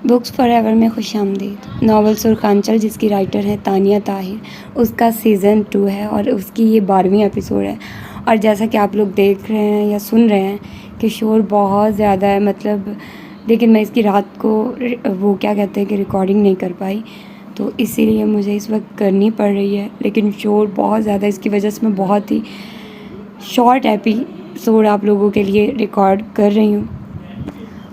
Books for ever میں خوش آمدید۔ ناول سرخانچل جس کی رائٹر ہے تانیہ طاہر، اس کا سیزن 2 ہے اور اس کی یہ 12ویں ایپیسوڈ ہے۔ اور جیسا کہ آپ لوگ دیکھ رہے ہیں یا سن رہے ہیں کہ شور بہت زیادہ ہے، لیکن میں اس کی رات کو وہ کیا کہتے ہیں کہ ریکارڈنگ نہیں کر پائی، تو اسی لیے مجھے اس وقت کرنی پڑ رہی ہے، لیکن شور بہت زیادہ ہے، اس کی وجہ سے میں بہت ہی شارٹ ایپیسوڈ آپ لوگوں کے لیے ریکارڈ کر رہی ہوں۔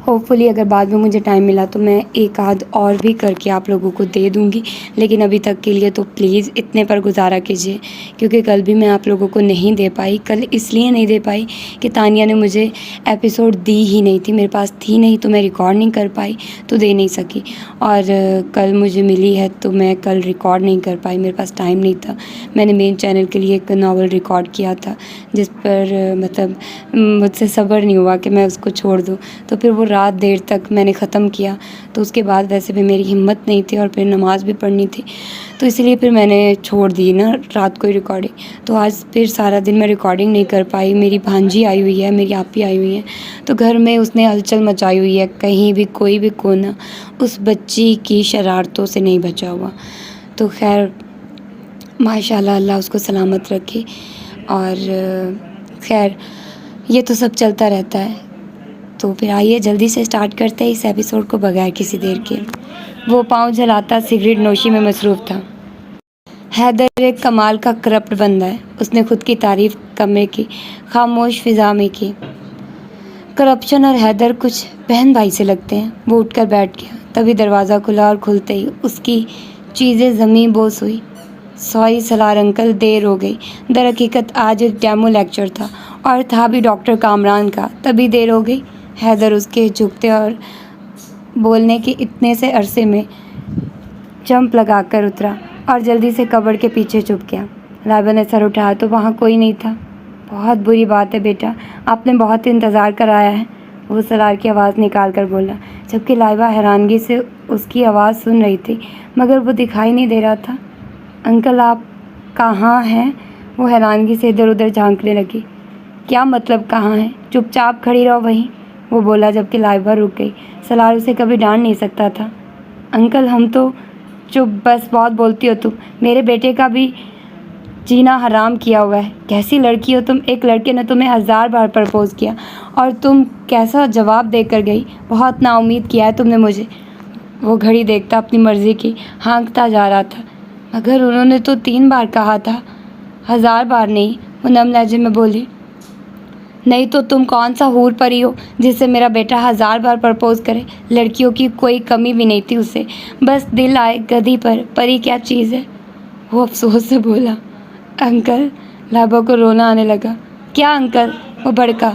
ہوپ فلی اگر بعد میں مجھے ٹائم ملا تو میں ایک آدھ اور بھی کر کے آپ لوگوں کو دے دوں گی، لیکن ابھی تک کے لیے تو پلیز اتنے پر گزارا کیجیے، کیونکہ کل بھی میں آپ لوگوں کو نہیں دے پائی۔ کل اس لیے نہیں دے پائی کہ تانیہ نے مجھے ایپیسوڈ دی ہی نہیں تھی، میرے پاس تھی نہیں تو میں ریکارڈ نہیں کر پائی، تو دے نہیں سکی۔ اور کل مجھے ملی ہے تو میں کل ریکارڈ نہیں کر پائی، میرے پاس ٹائم نہیں تھا۔ میں نے مین چینل کے لیے ایک ناول ریکارڈ کیا تھا جس پر مجھ سے صبر نہیں ہوا کہ میں اس کو چھوڑ دوں، تو پھر وہ رات دیر تک میں نے ختم کیا، تو اس کے بعد ویسے بھی میری ہمت نہیں تھی اور پھر نماز بھی پڑھنی تھی، تو اس لیے پھر میں نے چھوڑ دی نا رات کو ہی ریکارڈنگ۔ تو آج پھر سارا دن میں ریکارڈنگ نہیں کر پائی۔ میری بھانجی آئی ہوئی ہے، میری آپی آئی ہوئی ہیں، تو گھر میں اس نے ہلچل مچائی ہوئی ہے، کہیں بھی کوئی بھی کونا اس بچی کی شرارتوں سے نہیں بچا ہوا۔ تو خیر ماشاء اللہ، اللہ اس کو سلامت رکھے۔ اور خیر یہ تو سب چلتا رہتا ہے، تو پھر آئیے جلدی سے اسٹارٹ کرتے ہیں اس ایپیسوڈ کو بغیر کسی دیر کے۔ وہ پاؤں جلاتا سگریٹ نوشی میں مصروف تھا۔ حیدر ایک کمال کا کرپٹ بندہ ہے، اس نے خود کی تعریف کمرے کی خاموش فضا میں کی۔ کرپشن اور حیدر کچھ بہن بھائی سے لگتے ہیں۔ وہ اٹھ کر بیٹھ گیا، تبھی دروازہ کھلا اور کھلتے ہی اس کی چیزیں زمیں بوس ہوئی۔ سوری سلار انکل، دیر ہو گئی۔ در حقیقت آج ایک ڈیمو لیکچر تھا اور تھا بھی ڈاکٹر کامران کا، تبھی دیر ہو گئی۔ حیدر اس کے جھکتے اور بولنے کے اتنے سے عرصے میں جمپ لگا کر اترا اور جلدی سے کبرڈ کے پیچھے چھپ گیا۔ لائبہ نے سر اٹھایا تو وہاں کوئی نہیں تھا۔ بہت بری بات ہے بیٹا، آپ نے بہت انتظار کرایا ہے، وہ سلار کی آواز نکال کر بولا، جبکہ لائبہ حیرانگی سے اس کی آواز سن رہی تھی مگر وہ دکھائی نہیں دے رہا تھا۔ انکل آپ کہاں ہیں؟ وہ حیرانگی سے ادھر ادھر جھانکنے لگی۔ کیا مطلب کہاں ہیں؟ چپ چاپ کھڑی رہو وہیں، وہ بولا، جبکہ لائبہ رک گئی۔ سلار اسے کبھی ڈانٹ نہیں سکتا تھا۔ انکل ہم تو چپ، بس بہت بولتی ہو تم، میرے بیٹے کا بھی جینا حرام کیا ہوا ہے۔ کیسی لڑکی ہو تم، ایک لڑکے نے تمہیں 1000 بار پرپوز کیا اور تم کیسا جواب دے کر گئی؟ بہت نا امید کیا ہے تم نے مجھے۔ وہ گھڑی دیکھتا اپنی مرضی کی ہانکتا جا رہا تھا۔ مگر انہوں نے تو 3 بار کہا تھا، 1000 بار نہیں، وہ نم لہجے میں بولی۔ نہیں تو تم کون سا حور پری ہو جس سے میرا بیٹا 1000 بار پرپوز کرے؟ لڑکیوں کی کوئی کمی بھی نہیں تھی اسے، بس دل آئے گدھی پر، پری کیا چیز ہے؟ وہ افسوس سے بولا۔ انکل، لائبہ کو رونا آنے لگا۔ کیا انکل؟ وہ بھڑکا۔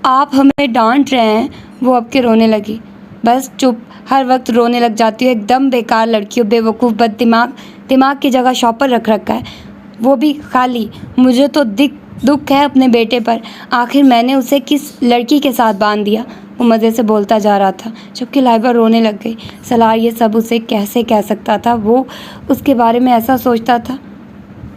آپ ہمیں ڈانٹ رہے ہیں؟ وہ اب کے رونے لگی۔ بس چپ، ہر وقت رونے لگ جاتی ہو، ایک دم بیکار لڑکی ہو، بے وقوف، بد دماغ، دماغ کی جگہ شاپر رکھ رکھا ہے، وہ بھی خالی۔ مجھے تو دکھ ہے اپنے بیٹے پر، آخر میں نے اسے کس لڑکی کے ساتھ باندھ دیا؟ وہ مزے سے بولتا جا رہا تھا، جبکہ لائبہ رونے لگ گئی۔ سلار یہ سب اسے کیسے کہہ سکتا تھا؟ وہ اس کے بارے میں ایسا سوچتا تھا۔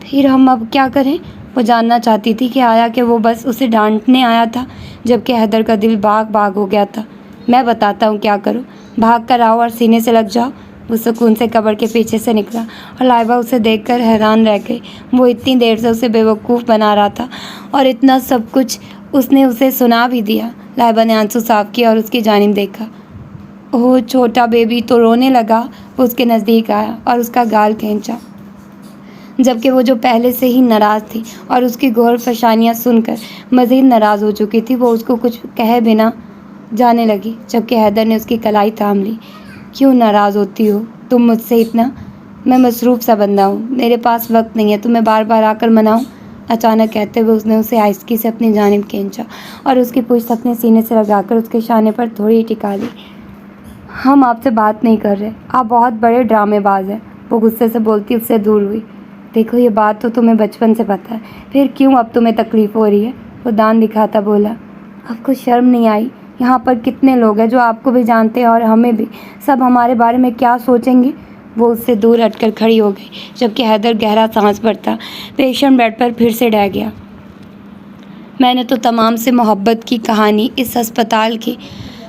پھر ہم اب کیا کریں؟ وہ جاننا چاہتی تھی کہ آیا کہ وہ بس اسے ڈانٹنے آیا تھا، جبکہ حیدر کا دل باغ باغ ہو گیا تھا۔ میں بتاتا ہوں کیا کرو، بھاگ کر آؤ اور سینے سے لگ جاؤ۔ وہ سکون سے کبر کے پیچھے سے نکلا اور لائبہ اسے دیکھ کر حیران رہ گئی۔ وہ اتنی دیر سے اسے بے وقوف بنا رہا تھا اور اتنا سب کچھ اس نے اسے سنا بھی دیا۔ لائبہ نے آنسو صاف کیا اور اس کی جانب دیکھا۔ اوہ چھوٹا بیبی تو رونے لگا۔ وہ اس کے نزدیک آیا اور اس کا گال کھینچا، جبکہ وہ جو پہلے سے ہی ناراض تھی اور اس کی گور فشانیاں سن کر مزید ناراض ہو چکی تھی، وہ اس کو کچھ کہے بنا جانے لگی، جبکہ حیدر نے اس کی کلائی تھام لی۔ کیوں ناراض ہوتی ہو تم مجھ سے اتنا؟ میں مصروف سا بندہ ہوں، میرے پاس وقت نہیں ہے تمہیں بار بار آ کر مناؤں۔ اچانک کہتے ہوئے اس نے اسے آہستگی سے اپنی جانب کھینچا اور اس کی پشت اپنے سینے سے لگا کر اس کے شانے پر تھوڑی ٹکا لی۔ ہم آپ سے بات نہیں کر رہے، آپ بہت بڑے ڈرامے باز ہیں، وہ غصے سے بولتی اس سے دور ہوئی۔ دیکھو یہ بات تو تمہیں بچپن سے پتہ ہے، پھر کیوں اب تمہیں تکلیف ہو رہی ہے؟ وہ دان دکھاتا بولا۔ آپ کو شرم نہیں آئی؟ یہاں پر کتنے لوگ ہیں جو آپ کو بھی جانتے ہیں اور ہمیں بھی، سب ہمارے بارے میں کیا سوچیں گے؟ وہ اس سے دور ہٹ کر کھڑی ہو گئی، جبکہ حیدر گہرا سانس بھرتا پیشنٹ بیڈ پر پھر سے ڈہ گیا۔ میں نے تو تمام سے محبت کی کہانی اس ہسپتال کی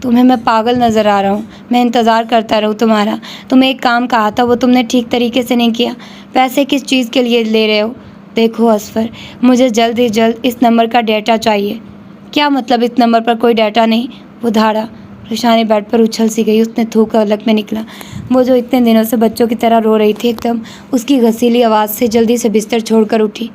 تمہیں میں پاگل نظر آ رہا ہوں؟ میں انتظار کرتا رہوں تمہارا؟ تمہیں ایک کام کہا تھا وہ تم نے ٹھیک طریقے سے نہیں کیا۔ پیسے کس چیز کے لیے لے رہے ہو؟ دیکھو اصفر، مجھے جلد ہی جلد اس نمبر کا ڈیٹا چاہیے۔ کیا مطلب اس نمبر پر کوئی ڈیٹا نہیں؟ وہ دھاڑا۔ روشانی بیڈ پر اچھل سی گئی، اس نے تھوک الگ میں نکلا۔ وہ جو اتنے دنوں سے بچوں کی طرح رو رہی تھی ایک دم اس کی غسیلی آواز سے جلدی سے بستر چھوڑ کر اٹھی۔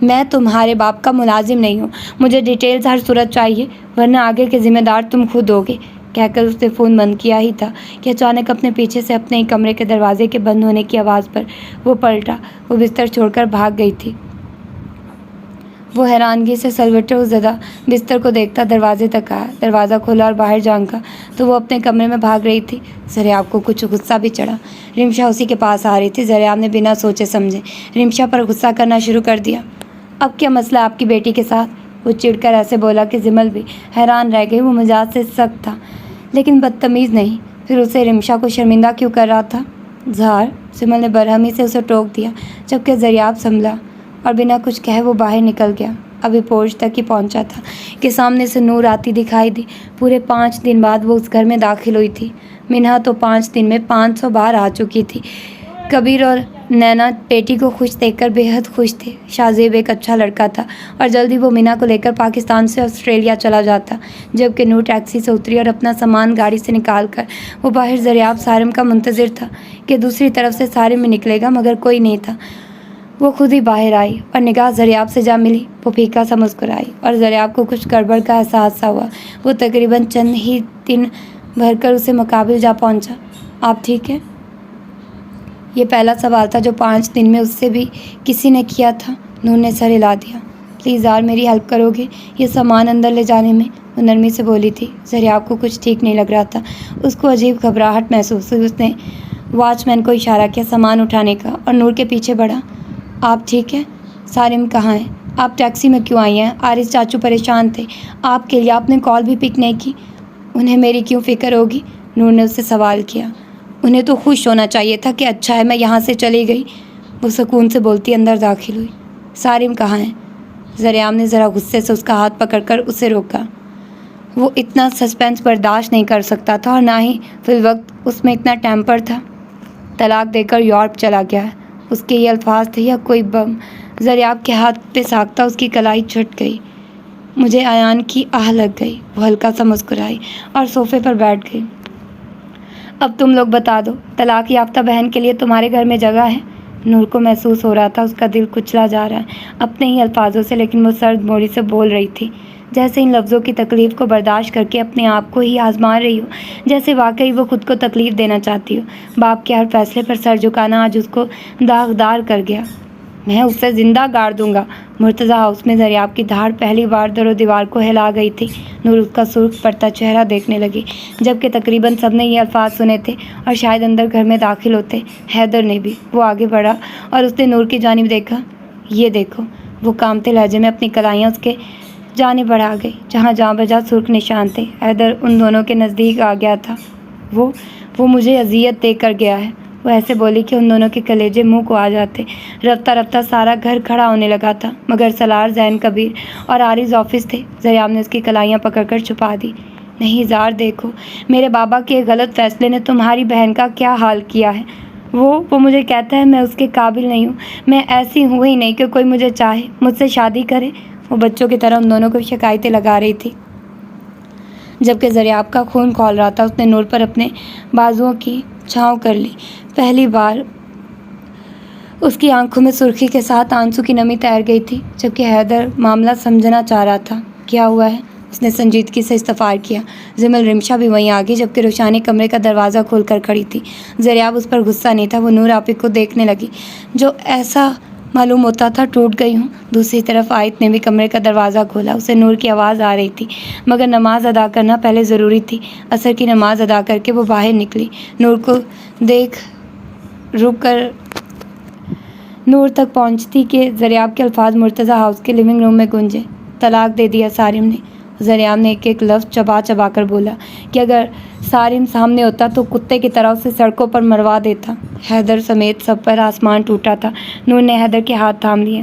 میں تمہارے باپ کا ملازم نہیں ہوں، مجھے ڈیٹیلز ہر صورت چاہیے ورنہ آگے کے ذمہ دار تم خود ہوگے، کہہ کر اس نے فون بند کیا ہی تھا کہ اچانک اپنے پیچھے سے اپنے ہی کمرے کے دروازے کے بند ہونے کی آواز پر وہ پلٹا۔ وہ بستر چھوڑ کر بھاگ گئی تھی۔ وہ حیرانگی سے سلوٹے زدہ بستر کو دیکھتا دروازے تک آیا، دروازہ کھولا اور باہر جھانکا تو وہ اپنے کمرے میں بھاگ رہی تھی۔ زریاب کو کچھ غصہ بھی چڑھا۔ رمشا اسی کے پاس آ رہی تھی۔ زریاب نے بنا سوچے سمجھے رمشا پر غصہ کرنا شروع کر دیا۔ اب کیا مسئلہ آپ کی بیٹی کے ساتھ؟ وہ چڑ کر ایسے بولا کہ زمل بھی حیران رہ گئی۔ وہ مزاج سے سخت تھا لیکن بدتمیز نہیں، پھر اسے رمشا کو شرمندہ کیوں کر رہا تھا؟ زہر، زمل نے برہمی سے اسے ٹوک دیا، جبکہ زریاب سنبھلا اور بنا کچھ کہے وہ باہر نکل گیا۔ ابھی پورچ تک ہی پہنچا تھا کہ سامنے سے نور آتی دکھائی دی۔ پورے 5 دن بعد وہ اس گھر میں داخل ہوئی تھی۔ منہا تو 5 دن میں 500 بار آ چکی تھی۔ کبیر اور نینا بیٹی کو خوش دیکھ کر بے حد خوش تھے۔ شاہزیب ایک اچھا لڑکا تھا اور جلدی وہ منہا کو لے کر پاکستان سے آسٹریلیا چلا جاتا، جبکہ نور ٹیکسی سے اتری اور اپنا سامان گاڑی سے نکال کر وہ باہر زریاب سارم کا منتظر تھا کہ دوسری طرف سے سارم میں نکلے گا، مگر کوئی نہیں تھا۔ وہ خود ہی باہر آئی اور نگاہ زریاب سے جا ملی۔ وہ پھیکا سا مسکرائی اور زریاب کو کچھ گڑبڑ کا احساس سا ہوا۔ وہ تقریباً چند ہی دن بھر کر اسے مقابل جا پہنچا۔ آپ ٹھیک ہیں؟ یہ پہلا سوال تھا جو 5 دن میں اس سے بھی کسی نے کیا تھا۔ نور نے سر ہلا دیا۔ پلیز یار میری ہیلپ کرو گے یہ سامان اندر لے جانے میں؟ وہ نرمی سے بولی تھی۔ زریاب کو کچھ ٹھیک نہیں لگ رہا تھا۔ اس کو عجیب گھبراہٹ محسوس ہوئی۔ اس نے واچ مین کو اشارہ کیا سامان اٹھانے کا اور نور کے پیچھے بڑھا۔ آپ ٹھیک ہیں؟ سارم کہاں ہیں؟ آپ ٹیکسی میں کیوں آئی ہیں؟ عارض چاچو پریشان تھے آپ کے لیے، آپ نے کال بھی پک نہیں کی۔ انہیں میری کیوں فکر ہوگی؟ نور نے اس سے سوال کیا۔ انہیں تو خوش ہونا چاہیے تھا کہ اچھا ہے میں یہاں سے چلی گئی، وہ سکون سے بولتی اندر داخل ہوئی۔ سارم کہاں ہیں؟ زریاب نے ذرا غصے سے اس کا ہاتھ پکڑ کر اسے روکا۔ وہ اتنا سسپینس برداشت نہیں کر سکتا تھا اور نہ ہی فی الوقت اس میں اتنا ٹیمپر تھا۔ طلاق دے کر یورپ چلا گیا ہے، اس کے یہ الفاظ تھے یا کوئی بم؟ زریاب کے ہاتھ پہ ساختہ اس کی کلائی چھٹ گئی۔ مجھے ایان کی آہ لگ گئی۔ وہ ہلکا سا مسکرائی اور صوفے پر بیٹھ گئی۔ اب تم لوگ بتا دو، طلاق یافتہ بہن کے لیے تمہارے گھر میں جگہ ہے؟ نور کو محسوس ہو رہا تھا اس کا دل کچلا جا رہا ہے اپنے ہی الفاظوں سے، لیکن وہ سرد موڑی سے بول رہی تھی جیسے ان لفظوں کی تکلیف کو برداشت کر کے اپنے آپ کو ہی آزما رہی ہو، جیسے واقعی وہ خود کو تکلیف دینا چاہتی ہو۔ باپ کے ہر فیصلے پر سر جھکانا آج اس کو داغدار کر گیا۔ میں اسے زندہ گاڑ دوں گا۔ مرتضی ہاؤس میں زریاب کی دھاڑ پہلی بار در و دیوار کو ہلا گئی تھی۔ نور اس کا سرخ پڑتا چہرہ دیکھنے لگی، جبکہ تقریباً سب نے یہ الفاظ سنے تھے اور شاید اندر گھر میں داخل ہوتے حیدر نے بھی۔ وہ آگے بڑھا اور اس نے نور کی جانب دیکھا۔ یہ دیکھو، وہ کامتے لہجے میں اپنی کلائیاں اس کے جانب بڑھا گئی جہاں جہاں بجا سرخ نشان تھے۔ حیدر ان دونوں کے نزدیک آ گیا تھا۔ وہ مجھے اذیت دے کر گیا ہے، وہ ایسے بولی کہ ان دونوں کے کلیجے منہ کو آ جاتے۔ رفتہ رفتہ سارا گھر کھڑا ہونے لگا تھا، مگر سالار، زین، کبیر اور عارض آفس تھے۔ زریاب نے اس کی کلائیاں پکڑ کر چھپا دی۔ نہیں زار، دیکھو میرے بابا کے غلط فیصلے نے تمہاری بہن کا کیا حال کیا ہے۔ وہ مجھے کہتا ہے میں اس کے قابل نہیں ہوں، میں ایسی ہوں ہی نہیں کہ کوئی مجھے چاہے، مجھ سے شادی کرے۔ وہ بچوں کی طرح ان دونوں کو شکایتیں لگا رہی تھی، جبکہ زریاب کا خون کھول رہا تھا۔ اس نے نور پر اپنے بازوؤں کی چھاؤں کر لی۔ پہلی بار اس کی آنکھوں میں سرخی کے ساتھ آنسو کی نمی تیر گئی تھی، جبکہ حیدر معاملہ سمجھنا چاہ رہا تھا۔ کیا ہوا ہے؟ اس نے سنجیدگی سے استفسار کیا۔ زمل رمشا بھی وہیں آ گئی، جبکہ روشانی کمرے کا دروازہ کھول کر کھڑی تھی۔ زریاب اس پر غصہ نہیں تھا، وہ نور آپی کو دیکھنے لگی جو ایسا معلوم ہوتا تھا ٹوٹ گئی ہوں۔ دوسری طرف آیت نے بھی کمرے کا دروازہ کھولا۔ اسے نور کی آواز آ رہی تھی، مگر نماز ادا کرنا پہلے ضروری تھی۔ عصر کی نماز ادا کر کے وہ باہر نکلی۔ نور کو دیکھ رک کر نور تک پہنچتی کہ زریاب کے الفاظ مرتضی ہاؤس کے لیونگ روم میں گونجے۔ طلاق دے دیا سارم نے؟ زریاب نے ایک ایک لفظ چبا چبا کر بولا کہ اگر سارم سامنے ہوتا تو کتے کی طرح اسے سڑکوں پر مروا دیتا۔ حیدر سمیت سب پر آسمان ٹوٹا تھا۔ نور نے حیدر کے ہاتھ تھام لیے۔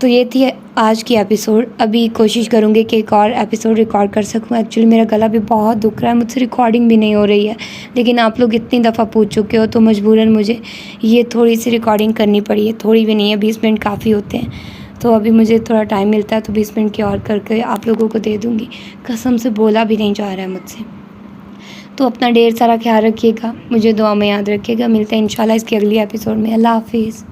تو یہ تھی آج کی ایپیسوڈ. ابھی کوشش کروں گی کہ ایک اور ایپیسوڈ ریکارڈ کر سکوں. ایکچولی میرا گلا بھی بہت دکھ رہا ہے, مجھ سے ریکارڈنگ بھی نہیں ہو رہی ہے, لیکن آپ لوگ اتنی دفعہ پوچھ چکے ہو تو مجبوراً مجھے یہ تھوڑی سی ریکارڈنگ کرنی پڑی ہے. تھوڑی بھی نہیں ہے, 20 منٹ کافی ہوتے ہیں. تو ابھی مجھے تھوڑا ٹائم ملتا ہے تو 20 منٹ کی اور کر کے آپ لوگوں کو دے دوں گی. قسم سے بولا بھی نہیں جا رہا ہے مجھ سے. تو اپنا ڈھیر سارا خیال رکھیے گا, مجھے دعا میں یاد رکھیے گا. ملتے ہیں انشاءاللہ اس کی اگلی ایپیسوڈ میں. اللہ حافظ.